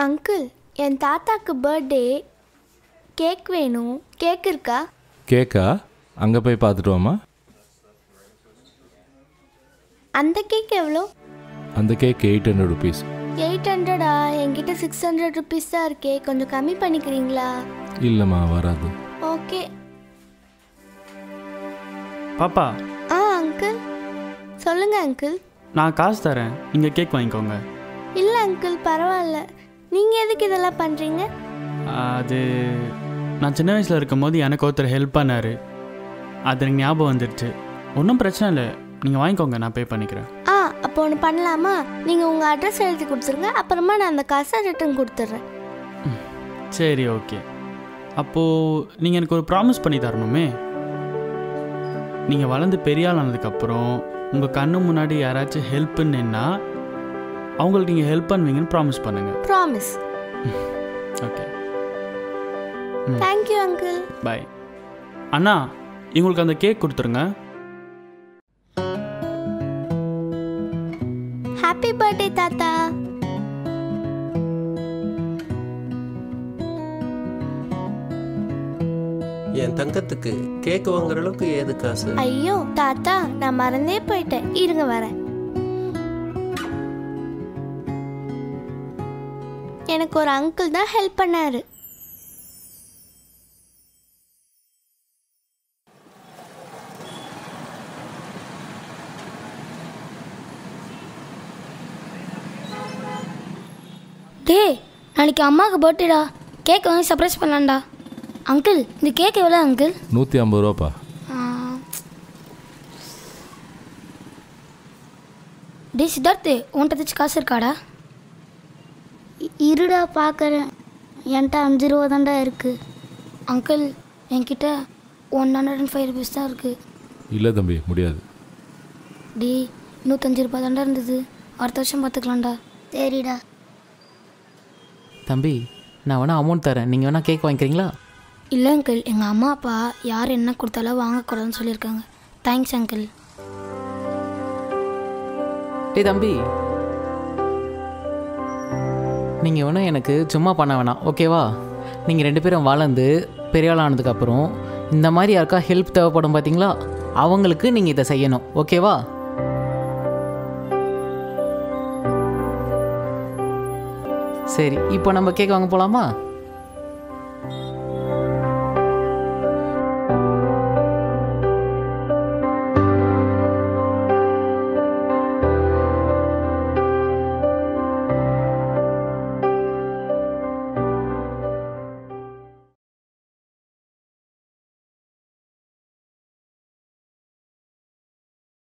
Uncle, என் தாத்தாக்கு birthday, cake வேணும். Cake இருக்கா? கேக்கா? அங்கே போய் பார்த்துட்டு அந்த கேக் எவ்வளோ? அந்த கேக் 800 ருபீஸ். 800ஆ? என்கிட்ட 600 ருபீஸ் தான் இருக்கே, கொஞ்சம் கம்மி பண்ணிக்கிறீங்களா? இல்லைம்மா, வராது. ஓகே. பாப்பா. அங்கிள் சொல்லுங்க அங்கிள். நான் காசு தரேன், நீங்கள் கேக் வாங்கிக்கோங்க. இல்லை அங்கிள், பரவாயில்ல. நீங்கள் எதுக்கு இதெல்லாம் பண்ணுறீங்க? அது நான் சின்ன வயசில் இருக்கும் போது எனக்கு ஒருத்தர் ஹெல்ப் பண்ணார். அது எனக்கு ஞாபகம் வந்துடுச்சு. ஒன்றும் பிரச்சனை இல்லை, நீங்கள் வாங்கிக்கோங்க, நான் பே பண்ணிக்கிறேன். அப்போ ஒன்று பண்ணலாமா? நீங்கள் உங்கள் அட்ரஸ் எழுதி கொடுத்துருங்க, அப்புறமா நான் அந்த காசை ரிட்டர்ன் கொடுத்துட்றேன். சரி, ஓகே. அப்போது நீங்கள் எனக்கு ஒரு ப்ராமிஸ் பண்ணி தரணுமே. நீங்கள் வளர்ந்து பெரிய ஆள் ஆனதுக்கப்புறம் உங்கள் கண்ணு முன்னாடி யாராச்சும் ஹெல்ப்புன்னா அவங்களுக்கு நீங்கள் ஹெல்ப் பண்ணுவீங்கன்னு ப்ராமிஸ் பண்ணுங்கள். Promise. Okay. Thank you uncle. Bye. அண்ணா, இவங்களுக்கு அந்த கேக் கொடுத்துருங்க. ஹாப்பி பர்த்டே தாத்தா. என் தங்கத்துக்கு கேக் வாங்குற அளவுக்கு ஏது காசு? ஐயோ தாத்தா, நான் மறந்தே போயிட்டேன், இருங்க வரேன். எனக்கு ஒரு அங்கிள் தான் ஹெல்ப் பண்ணாரு. டேய், நாளைக்கு அம்மாவுக்கு பர்த்டேடா, கேக் வாங்கி சர்ப்ரைஸ் பண்ணலாம்டா. அங்கிள், இந்த கேக் எவ்வளோ அங்கிள்? 150 ரூபாப்பா. டேய் சித்தார்த்து, உன்கிட்ட ஏதாச்சும் காசு இருக்காடா? இருடா பார்க்குறேன், என்கிட்ட 5 ரூபா தான்டா இருக்குது. அங்கிள், என்கிட்ட 105 ருபீஸ் தான் இருக்குது. இல்லை தம்பி, முடியாது. டேய், 105 ரூபா தான்டா இருந்தது, அடுத்த வருஷம் பார்த்துக்கலாம்டா. சரிடா. தம்பி, நான் வேணால் அமௌண்ட் தரேன், நீங்கள் வேணால் கேக் வாங்கிக்கிறீங்களா? இல்லை அங்கிள், எங்கள் அம்மா அப்பா யார் என்ன கொடுத்தாலும் வாங்கக்கூடாதுன்னு சொல்லியிருக்காங்க. Thanks uncle. டேய் தம்பி, நீங்கள் வேணால் எனக்கு சும்மா பண்ண வேணாம், ஓகேவா? நீங்கள் 2 பேரும் வளர்ந்து பெரிய ஆள் ஆனதுக்கப்புறம் இந்த மாதிரி யாருக்கா ஹெல்ப் தேவைப்படும் பார்த்தீங்களா, அவங்களுக்கு நீங்கள் இதை செய்யணும், ஓகேவா? சரி, இப்போ நம்ம கேக் வாங்க போகலாமா?